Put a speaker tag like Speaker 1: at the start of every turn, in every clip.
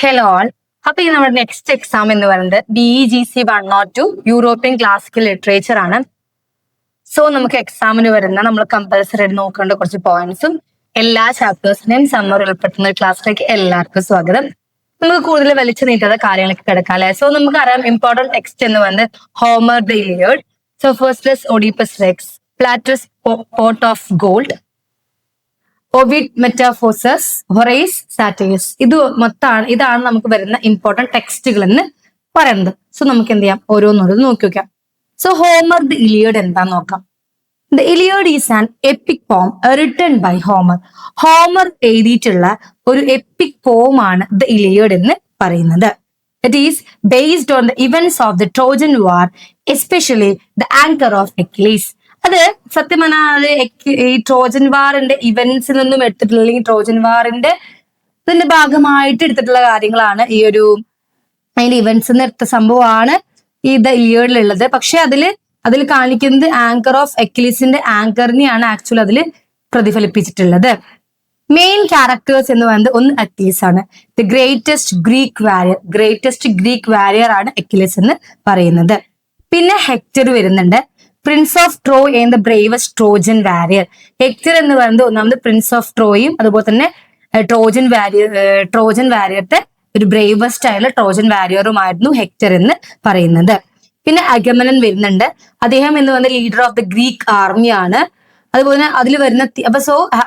Speaker 1: Hello ആൾ. അപ്പൊ ഈ നമ്മുടെ നെക്സ്റ്റ് എക്സാം എന്ന് പറയുന്നത് BEGC 102 യൂറോപ്യൻ ക്ലാസിക്കൽ ലിറ്ററേച്ചർ ആണ്. സോ നമുക്ക് എക്സാമിന് വരുന്ന നമ്മൾ കമ്പൽസറി ആയിട്ട് നോക്കേണ്ട കുറച്ച് പോയിന്റ്സും എല്ലാ ചാപ്റ്റേഴ്സിനെയും സമ്മറി ഉൾപ്പെടുത്തുന്ന ഒരു ക്ലാസ്സിലേക്ക് എല്ലാവർക്കും സ്വാഗതം. നമുക്ക് കൂടുതൽ വലിച്ചു നീട്ടാത്ത കാര്യങ്ങളൊക്കെ കിടക്കാം അല്ലെ. സോ നമുക്കറിയാം ഇമ്പോർട്ടന്റ് ടെക്സ്റ്റ് എന്ന് പറയുന്നത് Homer the Iliad, Sophocles Oedipus Rex, Plautus Pot of Gold, Ovid Metamorphoses, Horace Satires. ഇതാണ് നമുക്ക് വരുന്ന ഇമ്പോർട്ടന്റ് ടെക്സ്റ്റുകൾ എന്ന് പറയുന്നത്. സോ നമുക്ക് എന്ത് ചെയ്യാം, ഓരോന്നോരോന്ന് നോക്കി നോക്കാം. സോ ഹോമർ ദി ഇലിയഡ് എന്താന്ന് നോക്കാം. The Iliad is an EPIC പോം റിട്ടൺ ബൈ ഹോമർ. ഹോമർ എഴുതിയിട്ടുള്ള ഒരു എപ്പിക് പോം ആണ് ദ ഇലിയഡ് എന്ന് പറയുന്നത്. It is based on the events of the Trojan War, especially the anchor of Achilles. അത് സത്യം പറഞ്ഞാൽ ഈ ട്രോജൻ വാറിന്റെ ഇവന്റ്സിൽ നിന്നും എടുത്തിട്ടുള്ള, അല്ലെങ്കിൽ ട്രോജൻ വാറിന്റെ ഇതിന്റെ ഭാഗമായിട്ട് എടുത്തിട്ടുള്ള കാര്യങ്ങളാണ് ഈ ഒരു അതിന്റെ ഇവന്റ്സ് എടുത്ത സംഭവമാണ് ഈ ദ ഇലിയഡിലുള്ളത്. പക്ഷെ അതിൽ കാണിക്കുന്നത് ആങ്കർ ഓഫ് എക്കിലീസിന്റെ ആങ്കറിനെയാണ് ആക്ച്വലി അതിൽ പ്രതിഫലിപ്പിച്ചിട്ടുള്ളത്. മെയിൻ ക്യാരക്ടേഴ്സ് എന്ന് പറയുന്നത് ഒന്ന് അക്കിലീസ് ആണ്. ദി ഗ്രേറ്റസ്റ്റ് ഗ്രീക്ക് വാരിയർ ആണ് അക്കിലീസ് എന്ന് പറയുന്നത്. പിന്നെ ഹെക്ടർ വരുന്നുണ്ട്, prince of Troy and the bravest Trojan warrior. Hector എന്ന് പറയുന്നത് ഒന്നാമത് പ്രിൻസ് ഓഫ് ട്രോയും അതുപോലെ തന്നെ ട്രോജൻ വാരിയറിന്റെ ഒരു ബ്രേവസ്റ്റ് ആയുള്ള ട്രോജൻ വാരിയറുമായിരുന്നു ഹെക്ടർ എന്ന് പറയുന്നത്. പിന്നെ അഗമനൻ വരുന്നുണ്ട്, അദ്ദേഹം എന്ന് പറയുന്നത് ലീഡർ ഓഫ് ദ ഗ്രീക്ക് ആർമിയാണ്. അതുപോലെ അതിൽ വരുന്ന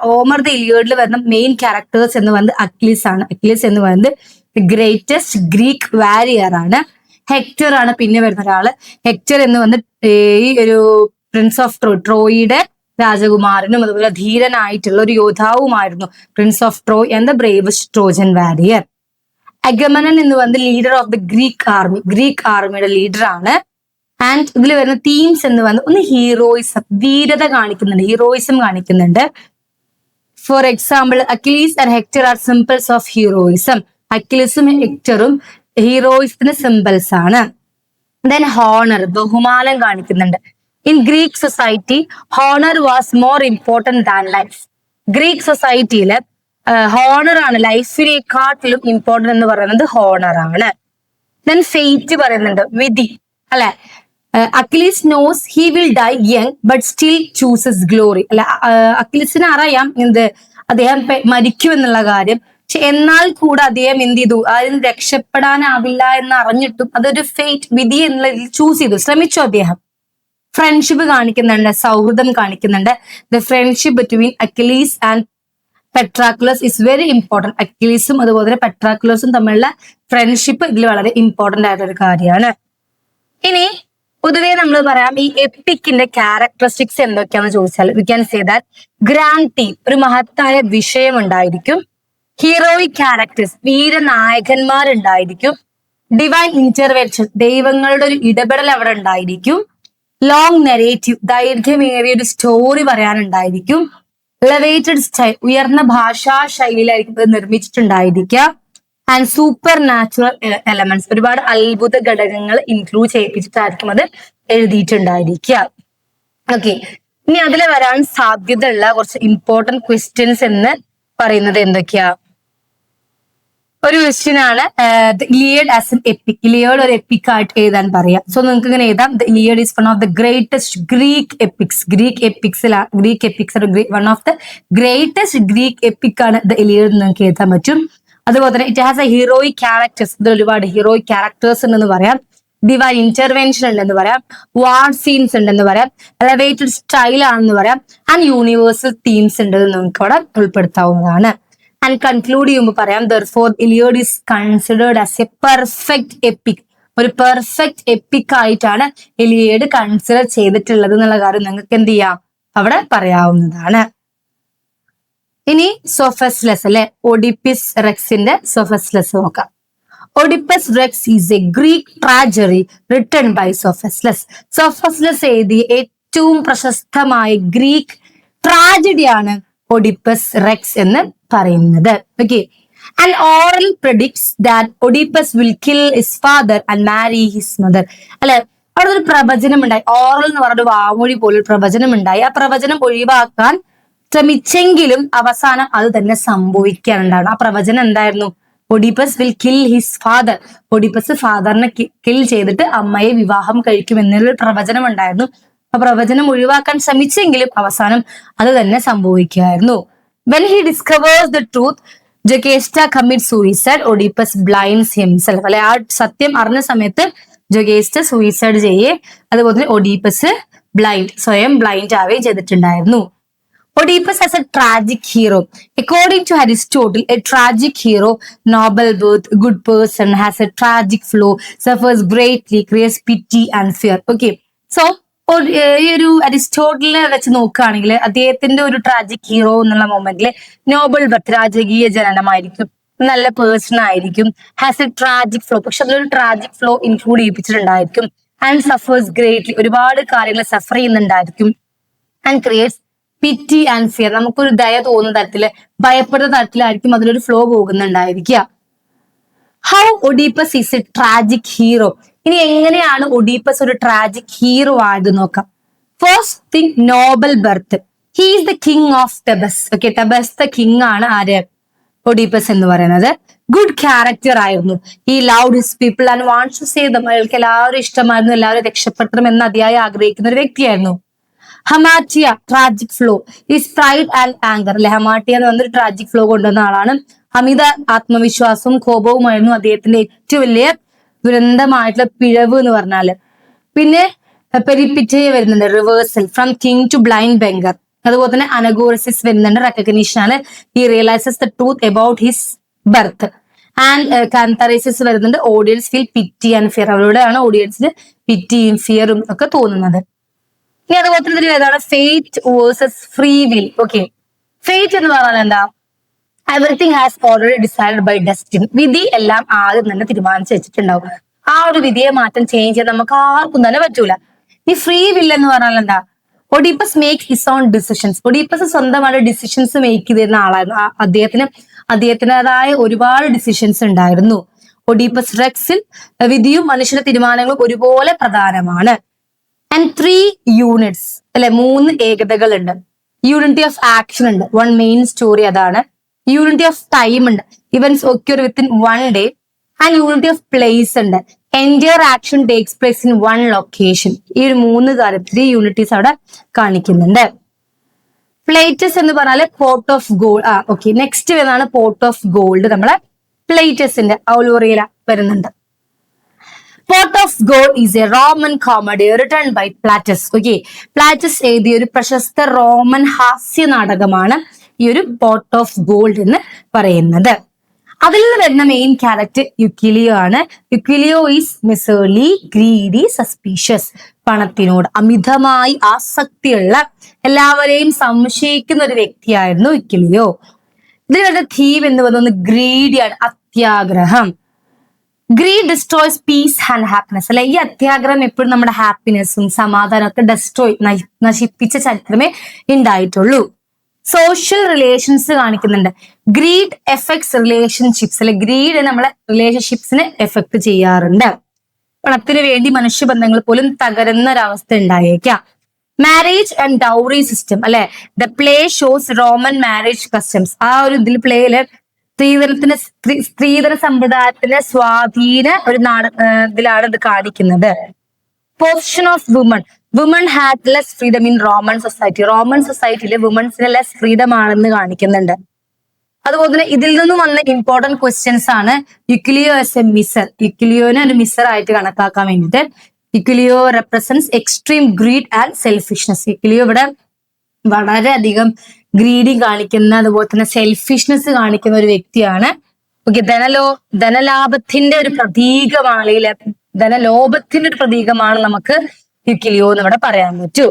Speaker 1: ഹോമർ ദ ഇലിയഡിൽ വരുന്ന മെയിൻ ക്യാരക്ടേഴ്സ് എന്ന് പറയുന്നത് അക്കിലീസ് ആണ്. അക്കിലീസ് എന്ന് പറയുന്നത് ഗ്രേറ്റസ്റ്റ് ഗ്രീക്ക് വാരിയർ ആണ്. ഹെക്ടർ ആണ് പിന്നെ വരുന്ന ഒരാള്. ഹെക്ടർ എന്ന് വന്ന് ഈ ഒരു പ്രിൻസ് ഓഫ് ട്രോയുടെ രാജകുമാരനും അതുപോലെ ധീരനായിട്ടുള്ള ഒരു യോദ്ധാവുമായിരുന്നു prince of Troy and the bravest Trojan warrior. Agamemnon എന്ന് പറയുന്നത് ലീഡർ ഓഫ് ദ ഗ്രീക്ക് ആർമിയുടെ ലീഡർ ആണ്. ആൻഡ് ഇതിൽ വരുന്ന തീംസ് എന്ന് പറയുന്നത് ഒന്ന് ഹീറോയിസം, വീരത കാണിക്കുന്നുണ്ട്. For example, Achilles and Hector are symbols of heroism. അക്കിലീസും ഹെക്ടറും ഹീറോയിസത്തിന് സിംബൽസ് ആണ്. ദെൻ ഹോണർ, ബഹുമാനം കാണിക്കുന്നുണ്ട്. In Greek society honour was more important than life. Greek സൊസൈറ്റിയില് ഹോണർ ആണ് ലൈഫിനെക്കാട്ടിലും ഇമ്പോർട്ടന്റ് എന്ന് പറയുന്നത് ഹോണർ ആണ്. ദെൻ ഫെയ്റ്റ് പറയുന്നുണ്ട്, വിധി അല്ലെ. Achilles knows he will die young but still chooses glory. അല്ലെ, അക്കിലീസിന് അറിയാം അദ്ദേഹം മരിക്കുമെന്നുള്ള കാര്യം. പക്ഷെ എന്നാൽ കൂടെ അദ്ദേഹം എന്ത് ചെയ്തു, അതിന് രക്ഷപ്പെടാനാവില്ല എന്ന് അറിഞ്ഞിട്ടും അതൊരു ഫേറ്റ്, വിധി എന്നുള്ളതിൽ ചൂസ് ചെയ്തു, ശ്രമിച്ചു അദ്ദേഹം. ഫ്രണ്ട്ഷിപ്പ് കാണിക്കുന്നുണ്ട്, സൗഹൃദം കാണിക്കുന്നുണ്ട്. The friendship between Achilles and Patroclus is very important. അക്കിലീസും അതുപോലെ തന്നെ പെട്രാക്കുലസും തമ്മിലുള്ള ഫ്രണ്ട്ഷിപ്പ് ഇതിൽ വളരെ ഇമ്പോർട്ടന്റ് ആയിട്ടൊരു കാര്യമാണ്. ഇനി പൊതുവേ നമ്മൾ പറയാം ഈ എപ്പിക്കിന്റെ ക്യാരക്ടറിസ്റ്റിക്സ് എന്തൊക്കെയാണെന്ന് ചോദിച്ചാൽ we can say that grand theme, ഒരു മഹത്തായ വിഷയം ഉണ്ടായിരിക്കും. ഹീറോയിക് ക്യാരക്ടേഴ്സ്, വീരനായകന്മാരുണ്ടായിരിക്കും. ഡിവൈൻ ഇന്റർവെൻഷൻ, ദൈവങ്ങളുടെ ഒരു ഇടപെടൽ അവിടെ ഉണ്ടായിരിക്കും. ലോങ് നെറേറ്റീവ്, ദൈർഘ്യമേറിയ ഒരു സ്റ്റോറി പറയാനുണ്ടായിരിക്കും. എലവേറ്റഡ് സ്റ്റൈൽ, ഉയർന്ന ഭാഷാ ശൈലിയിലായിരിക്കും ഇത് നിർമ്മിച്ചിട്ടുണ്ടായിരിക്കുക. ആൻഡ് സൂപ്പർ നാച്ചുറൽ എലമെന്റ്സ്, ഒരുപാട് അത്ഭുത ഘടകങ്ങൾ ഇൻക്ലൂഡ് ചെയ്യിപ്പിച്ചിട്ടായിരിക്കും അത് എഴുതിയിട്ടുണ്ടായിരിക്കുക. ഓക്കെ, ഇനി അതിൽ വരാൻ സാധ്യതയുള്ള കുറച്ച് ഇമ്പോർട്ടന്റ് ക്വസ്റ്റ്യൻസ് എന്ന് പറയുന്നത് എന്തൊക്കെയാ? ഒരു ക്വസ്റ്റ്യൻ ആണ് Iliad as an EPIC. Iliad ഒരു എപ്പിക് ആയിട്ട് എഴുതാൻ പറയാം. സോ നിങ്ങൾക്ക് ഇങ്ങനെ എഴുതാം, the Iliad is one of the greatest Greek epics one of the greatest Greek EPIC ആണ് ദ ഇലിയഡ് നിങ്ങൾക്ക് എഴുതാൻ പറ്റും. അതുപോലെ തന്നെ it has A heroic characters, ഇതിൽ ഒരുപാട് ഹീറോയിക് ക്യാരക്ടേഴ്സ് ഉണ്ടെന്ന് പറയാം. ഡിവൈൻ ഇന്റർവെൻഷൻ ഉണ്ടെന്ന് പറയാം. വാർ സീൻസ് ഉണ്ടെന്ന് പറയാം. എലവേറ്റഡ് സ്റ്റൈൽ ആണെന്ന് പറയാം. ആൻഡ് യൂണിവേഴ്സൽ തീംസ് ഉണ്ടെന്ന് നമുക്ക് അവിടെ ഉൾപ്പെടുത്താവുന്നതാണ്. ആൻഡ് കൺക്ലൂഡ് ചെയ്യുമ്പോൾ പറയാം, therefore Iliad is considered as A perfect EPIC. ഒരു പെർഫെക്റ്റ് എപ്പിക് ആയിട്ടാണ് ഇലിയഡ് കൺസിഡർ ചെയ്തിട്ടുള്ളത് എന്നുള്ള കാര്യം നിങ്ങൾക്ക് എന്ത് ചെയ്യാം, അവിടെ പറയാവുന്നതാണ്. ഇനി സോഫസ്ലസ് അല്ലെ, ഒഡിപ്പിസ് റെക്സിന്റെ സോഫസ്ലസ് നോക്കാം. Oedipus Rex is a Greek tragedy written by Sophocles. Sophocles എഴുതിയ ഏറ്റവും പ്രശസ്തമായ ഗ്രീക്ക് ട്രാജഡിയാണ് ഒഡിപ്പസ് റെക്സ് എന്ന് പറയുന്നത്. ഓക്കെ, ആൻഡ് ഓറൽ predicts that Oedipus will kill his father and marry his mother. അല്ലെ, അവിടെ ഒരു പ്രവചനം ഉണ്ടായി. ഓറൽ എന്ന് പറഞ്ഞൊരു വാമൊഴി പോലൊരു പ്രവചനം ഉണ്ടായി. ആ പ്രവചനം ഒഴിവാക്കാൻ ശ്രമിച്ചെങ്കിലും അവസാനം അത് തന്നെ സംഭവിക്കാനുണ്ടാണ്. ആ പ്രവചനം എന്തായിരുന്നു? Oedipus will kill his father. Oedipus ഫാദറിനെ കിൽ ചെയ്തിട്ട് അമ്മയെ വിവാഹം കഴിക്കും എന്നൊരു പ്രവചനം ഉണ്ടായിരുന്നു. ആ പ്രവചനം ഒഴിവാക്കാൻ ശ്രമിച്ചെങ്കിലും അവസാനം അത് തന്നെ സംഭവിക്കുകയായിരുന്നു. When he discovers the truth, ജൊഗേസ്റ്റ commits suicide. ഒഡീപ്പസ് blinds himself. അല്ലെ, ആ സത്യം അറിഞ്ഞ സമയത്ത് ജൊഗേസ്റ്റ സൂയിസൈഡ് ചെയ്യേ, അതുപോലെ തന്നെ ഒഡീപ്പസ് സ്വയം ബ്ലൈൻഡ് ആവുകയും ചെയ്തിട്ടുണ്ടായിരുന്നു. Oedipus as a tragic hero. According to Aristotle, a tragic hero, noble birth, good person, has a tragic flow, suffers greatly, creates pity and fear. Okay. So, ഈ ഒരു അരിസ്റ്റോട്ടലിനെ വെച്ച് നോക്കുകയാണെങ്കിൽ അദ്ദേഹത്തിന്റെ ഒരു ട്രാജിക് ഹീറോ എന്നുള്ള മൊമെന്റില് നോബൽ ബർത്ത്, രാജകീയ ജനനമായിരിക്കും, നല്ല person ആയിരിക്കും, ഹാസ് എ ട്രാജിക് ഫ്ലോ, പക്ഷെ അതിലൊരു ട്രാജിക് ഫ്ലോ ഇൻക്ലൂഡ് ചെയ്യിപ്പിച്ചിട്ടുണ്ടായിരിക്കും. ആൻഡ് സഫേഴ്സ് ഗ്രേറ്റ്ലി, ഒരുപാട് കാര്യങ്ങൾ സഫർ ചെയ്യുന്നുണ്ടായിരിക്കും. And creates pity and fear, നമുക്കൊരു ദയ തോന്നുന്ന തരത്തില്, ഭയപ്പെടുന്ന തരത്തിലായിരിക്കും അതിലൊരു ഫ്ലോ പോകുന്നുണ്ടായിരിക്കുക. How Oedipus is a tragic hero. ഇനി എങ്ങനെയാണ് ഒഡീപ്പസ് ഒരു ട്രാജിക് ഹീറോ ആയത് നോക്കാം. First thing, noble birth. He is the king of Thebes. Okay, Thebes the king ആണ് ആര്? ഒഡീപ്പസ് എന്ന് പറയുന്നത്. ഗുഡ് ക്യാരക്ടർ ആയിരുന്നു. ഈ loved his people and wants to save them. അയാൾക്ക് എല്ലാവരും ഇഷ്ടമായിരുന്നു, എല്ലാവരും രക്ഷപ്പെടണം എന്ന് അതിയായി ആഗ്രഹിക്കുന്ന ഒരു വ്യക്തിയായിരുന്നു. Hamartia, tragic flaw. Is pride and anger. അല്ലെ, ഹമാറ്റിയ എന്ന് പറഞ്ഞൊരു ട്രാജിക് ഫ്ലോ കൊണ്ടുവന്ന ആളാണ്. അമിത ആത്മവിശ്വാസവും കോപവുമായിരുന്നു അദ്ദേഹത്തിന്റെ ഏറ്റവും വലിയ ദുരന്തമായിട്ടുള്ള പിഴവ് എന്ന് പറഞ്ഞാല്. പിന്നെ പെരിപ്പിറ്റയ വരുന്നുണ്ട്, reversal from king to blind beggar. അതുപോലെ തന്നെ അനഗോറസിസ് വരുന്നുണ്ട്, റെക്കഗ്നീഷൻ ആണ്. He realizes the truth about his birth. And catharsis വരുന്നുണ്ട്, audience feel pity and fear. അവരോടാണ് ഓഡിയൻസിന് പിറ്റിയും ഫിയറും ഒക്കെ തോന്നുന്നത്. ഇനി അതുപോലെ തന്നെ ഏതാണ് fate versus free will. Okay, fate എന്ന് പറഞ്ഞാൽ എന്താ? Everything has already decided by destiny. വിധി എല്ലാം ആദ്യം തന്നെ തീരുമാനിച്ചു വെച്ചിട്ടുണ്ടാവും. ആ ഒരു വിധിയെ മാറ്റം ചേഞ്ച് ചെയ്യാൻ നമുക്ക് ആർക്കും തന്നെ പറ്റൂല. ഈ ഫ്രീ വിൽ എന്ന് പറഞ്ഞാൽ എന്താ? ഒഡീപ്പസ് മേക്ക് ഹിസ് ഓൺ ഡിസിഷൻസ്. ഒഡീപ്പസ് സ്വന്തമായിട്ട് ഡിസിഷൻസ് മേക്ക് ചെയ്തിരുന്ന ആളായിരുന്നു. അദ്ദേഹത്തിൻ്റെതായ ഒരുപാട് ഡിസിഷൻസ് ഉണ്ടായിരുന്നു. ഒഡീപ്പസ് റെക്സിൽ വിധിയും മനുഷ്യന്റെ തീരുമാനങ്ങളും ഒരുപോലെ പ്രധാനമാണ്. ആൻഡ് 3 യൂണിറ്റ്സ്, അല്ലെ, 3 ഏകതകളുണ്ട്. യൂണിറ്റി ഓഫ് ആക്ഷൻ ഉണ്ട്, വൺ മെയിൻ സ്റ്റോറി അതാണ്. യൂണിറ്റി ഓഫ് ടൈം ഉണ്ട്, events occur within 1 day. And unity of place ഉണ്ട്, entire action takes place in 1 location. ഈ ഒരു 3 കാര്യത്തിൽ യൂണിറ്റീസ് അവിടെ കാണിക്കുന്നുണ്ട്. പ്ലേറ്റസ് എന്ന് പറഞ്ഞാല് pot of gold. Okay, next വരുന്നതാണ് പോർട്ട് ഓഫ് ഗോൾഡ്. നമ്മളെ പ്ലേറ്റസിന്റെ ഔലോറിയല വരുന്നുണ്ട്. Pot of gold is a Roman comedy written by Plautus. Okay, Plautus എഴുതിയ ഒരു പ്രശസ്ത റോമൻ ഹാസ്യ നാടകമാണ് ഈ ഒരു പോർട്ട് ഓഫ് ഗോൾഡ് എന്ന് പറയുന്നത്. അതിൽ നിന്ന് വരുന്ന മെയിൻ ക്യാരക്ടർ യുക്കിലിയോ ആണ്. യുക്കിലിയോ ഈസ് മിസേർലി, ഗ്രീഡി, സസ്പീഷ്യസ്. പണത്തിനോട് അമിതമായി ആസക്തിയുള്ള, എല്ലാവരെയും സംശയിക്കുന്ന ഒരു വ്യക്തിയായിരുന്നു യുക്കിലിയോ. ഇതിലുള്ള തീം എന്ന് പറയുന്നത് ഗ്രീഡിയാണ്, അത്യാഗ്രഹം. Greed destroys piece and happiness. അല്ലെ, ഈ അത്യാഗ്രഹം എപ്പോഴും നമ്മുടെ ഹാപ്പിനെസ്സും സമാധാനവും ഒക്കെ നശിപ്പിച്ച ചരിത്രമേ ഉണ്ടായിട്ടുള്ളൂ. സോഷ്യൽ റിലേഷൻസ് കാണിക്കുന്നുണ്ട്. Greed effects relationships. അല്ലെ, ഗ്രീഡ് നമ്മളെ റിലേഷൻഷിപ്സിനെ എഫക്ട് ചെയ്യാറുണ്ട്. പണത്തിന് വേണ്ടി മനുഷ്യബന്ധങ്ങൾ പോലും തകരുന്ന ഒരവസ്ഥ ഉണ്ടായേക്കാം. Marriage and dowry system. അല്ലെ, the play shows Roman marriage customs. ആ ഒരു ഇതിൽ പ്ലേയില് സ്ത്രീധന സമ്പ്രദായത്തിന്റെ സ്വാധീന ഒരു ഇതിലാണ് ഇത് കാണിക്കുന്നത്. Position of woman. Woman had less freedom in Roman society. Roman സൊസൈറ്റിയില് വുമൺസിന് ലെസ് ഫ്രീഡം ആണെന്ന് കാണിക്കുന്നുണ്ട്. അതുപോലെ തന്നെ ഇതിൽ നിന്നും വന്ന ഇമ്പോർട്ടന്റ് ക്വസ്റ്റ്യൻസ് ആണ് യുക്കിലിയോ ആസ് എ മിസർ. യുക്കിലിയോനെ ഒരു മിസർ ആയിട്ട് കണക്കാക്കാൻ വേണ്ടിയിട്ട്. Euclio represents extreme greed and selfishness. Euclio ഇവിടെ വളരെയധികം ഗ്രീഡി കാണിക്കുന്ന, അതുപോലെ തന്നെ സെൽഫിഷ്നെസ് കാണിക്കുന്ന ഒരു വ്യക്തിയാണ്. ഓക്കെ, ധനലാഭത്തിന്റെ ഒരു പ്രതീകമാണ്, ധനലോഭത്തിന്റെ ഒരു പ്രതീകമാണ് നമുക്ക് യുക്കിലിയോ എന്ന് ഇവിടെ പറയാൻ പറ്റൂ.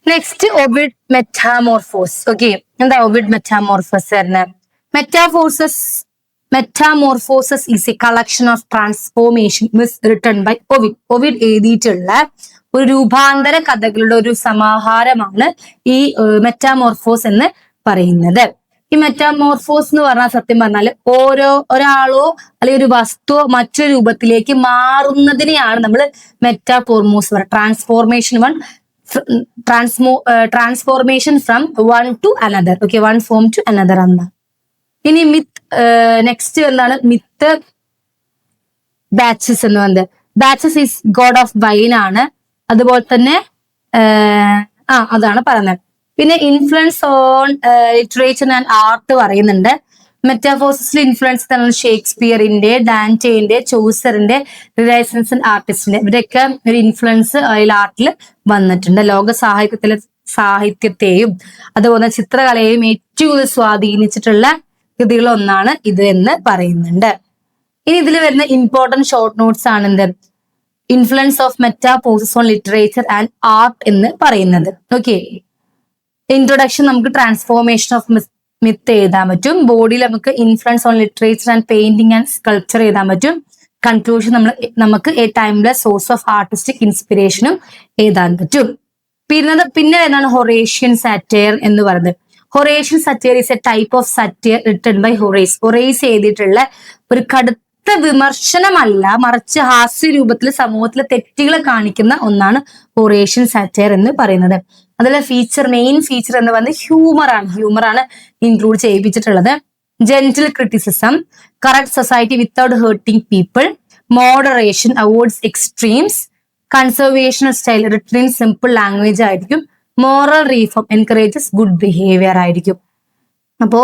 Speaker 1: നെക്സ്റ്റ്, ഒവിഡ് മെറ്റാമോർഫോസ്. ഓക്കെ, എന്താ ഒവിഡ് മെറ്റാമോർഫോസ് പറഞ്ഞാൽ? Metamorphoses is a collection of transformation written by Ovid. Ovid എഴുതിയിട്ടുള്ള ഒരു രൂപാന്തര കഥകളുടെ ഒരു സമാഹാരമാണ് ഈ മെറ്റാമോർഫോസ് എന്ന് പറയുന്നത്. ഈ മെറ്റാമോർഫോസ് എന്ന് പറഞ്ഞാൽ സത്യം പറഞ്ഞാൽ ഒരാളോ അല്ലെങ്കിൽ ഒരു വസ്തുവോ മറ്റൊരു രൂപത്തിലേക്ക് മാറുന്നതിനെയാണ് നമ്മൾ മെറ്റാഫോർമോസ് പറയുക. Transformation from one to another. Okay, one form to another എന്നാണ്. ഇനി നെക്സ്റ്റ് എന്താണ് മിത്ത് ബാച്ചസ് എന്ന് പറയുന്നത്. Bacchus is god of wine ആണ്. അതുപോലെ തന്നെ അതാണ് പറയുന്നത്. പിന്നെ influence on literature and art പറയുന്നുണ്ട്. മെറ്റാഫോസിസിൽ ഇൻഫ്ലുവൻസ് തന്നെ ഷേക്സ്പിയറിന്റെ, ഡാന്റെന്റെ, ചോസറിന്റെ, റിനൈസൻസ് ആർട്ടിസ്റ്റിന്റെ ഇവരൊക്കെ ഒരു ഇൻഫ്ലുവൻസ് ആർട്ടിൽ വന്നിട്ടുണ്ട്. ലോക സാഹിത്യത്തെയും അതുപോലെ ചിത്രകലയെയും ഏറ്റവും കൂടുതൽ സ്വാധീനിച്ചിട്ടുള്ള കൃതികളൊന്നാണ് ഇത് എന്ന് പറയുന്നുണ്ട്. ഇനി ഇതിൽ വരുന്ന ഇമ്പോർട്ടന്റ് ഷോർട്ട് നോട്ട്സ് ആണ് എന്ത് influence of metamorphosis on literature and art എന്ന് പറയുന്നത്. ഓക്കെ, ഇൻട്രൊഡക്ഷൻ നമുക്ക് ട്രാൻസ്ഫോർമേഷൻ ഓഫ് മിത്ത് എഴുതാൻ പറ്റും. ബോഡിയിൽ നമുക്ക് influence on literature and painting and sculpture എഴുതാൻ പറ്റും. കൺക്ലൂഷൻ നമുക്ക് a timeless source of artistic ഇൻസ്പിറേഷനും എഴുതാൻ പറ്റും. പിന്നെ എന്താണ് ഹൊറേഷ്യൻ സാറ്റയർ എന്ന് പറയുന്നത്. Horatian satire is a type of satire written by Horace എഴുതിയിട്ടുള്ള ഒരു കടുത്ത വിമർശനമല്ല, മറിച്ച് ഹാസ്യ രൂപത്തിൽ സമൂഹത്തിലെ തെറ്റുകൾ കാണിക്കുന്ന ഒന്നാണ് ഹൊറേഷ്യൻ സാറ്റയർ എന്ന് പറയുന്നത്. അതിലെ മെയിൻ ഫീച്ചർ എന്ന് പറയുന്നത് ഹ്യൂമറാണ് ഇൻക്ലൂഡ് ചെയ്യിപ്പിച്ചിട്ടുള്ളത്. Gentle criticism, correct society without hurting people, moderation avoids extremes, conversation style written in simple language ആയിരിക്കും. Moral reform encourages good behaviour ആയിരിക്കും. അപ്പോ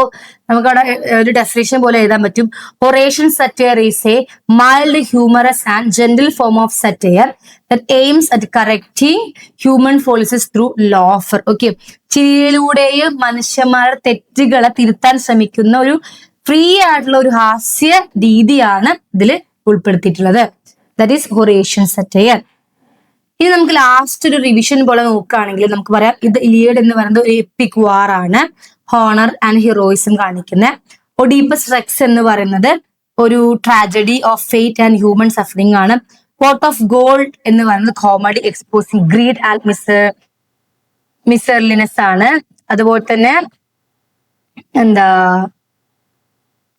Speaker 1: നമുക്കവിടെ ഒരു ഡെഫിനേഷൻ പോലെ എഴുതാൻ പറ്റും. Horatian satire is a mild humorous and gentle form of satire that aims at correcting human follies through laughter. Okay, ചിരിയിലൂടെയും മനുഷ്യന്മാരുടെ തെറ്റുകളെ തിരുത്താൻ ശ്രമിക്കുന്ന ഒരു ഫ്രീ ആയിട്ടുള്ള ഒരു ഹാസ്യ രീതിയാണ് ഇതിൽ ഉൾപ്പെടുത്തിയിട്ടുള്ളത്. That is Horatian satire. ഇനി നമുക്ക് ലാസ്റ്റ് ഒരു റിവിഷൻ പോലെ നോക്കുകയാണെങ്കിൽ നമുക്ക് പറയാം ഇത് ഇലിയഡ് എന്ന് പറയുന്നത് ഒരു എപ്പിക് വാർ ആണ്, ഹോണർ ആൻഡ് ഹീറോയിസം കാണിക്കുന്ന. ഒഡീപ്പസ് റെക്സ് എന്ന് പറയുന്നത് ഒരു tragedy of fate and human suffering ആണ്. പോട്ട് ഓഫ് ഗോൾഡ് എന്ന് പറയുന്നത് കോമഡി എക്സ്പോസിംഗ് ഗ്രീഡ് ആൻഡ് മിസർലിനെസ് ആണ്. അതുപോലെ തന്നെ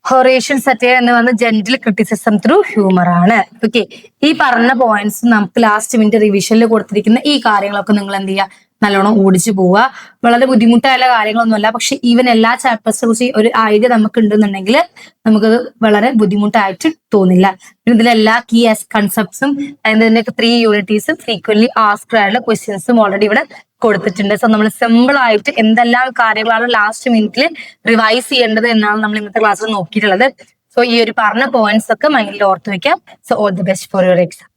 Speaker 1: ഹൊറേഷ്യൻ സറ്റയർ എന്ന് പറയുന്നത് ജെന്റിൽ ക്രിറ്റിസിസം ത്രൂ ഹ്യൂമർ ആണ്. ഓക്കെ, ഈ പറഞ്ഞ പോയിന്റ്സ് നമുക്ക് ലാസ്റ്റ് മിനിറ്റ് റിവിഷനിൽ കൊടുത്തിരിക്കുന്ന ഈ കാര്യങ്ങളൊക്കെ നിങ്ങൾ എന്ത് ചെയ്യുക, നല്ലോണം ഓടിച്ചു പോവുക. വളരെ ബുദ്ധിമുട്ടായുള്ള കാര്യങ്ങളൊന്നുമല്ല, പക്ഷെ ഈവൻ എല്ലാ ചാപ്റ്റേഴ്സിനെ കുറിച്ച് ഒരു ഐഡിയ നമുക്ക് ഉണ്ടെന്നുണ്ടെങ്കിൽ നമുക്കത് വളരെ ബുദ്ധിമുട്ടായിട്ട് തോന്നില്ല. പിന്നെ ഇതിലെല്ലാ കീ കൺസെപ്റ്റ്സും അതിന്റെ 3 യൂണിറ്റീസും ഫ്രീക്വന്റ്ലി ആസ്ക്ഡ് ആയിട്ടുള്ള ക്വസ്റ്റ്യൻസും ഓൾറെഡി ഇവിടെ കൊടുത്തിട്ടുണ്ട്. സോ നമ്മൾ സിമ്പിൾ ആയിട്ട് എന്തെല്ലാം കാര്യങ്ങളാണ് ലാസ്റ്റ് മിനിറ്റിൽ റിവൈസ് ചെയ്യേണ്ടത് എന്നാണ് നമ്മൾ ഇന്നത്തെ ക്ലാസ്സിൽ നോക്കിയിട്ടുള്ളത്. സോ ഈ ഒരു പറഞ്ഞ പോയിന്റ്സ് ഒക്കെ മൈൻഡിൽ ഓർത്ത് വെക്കാം. So all the best for your exam.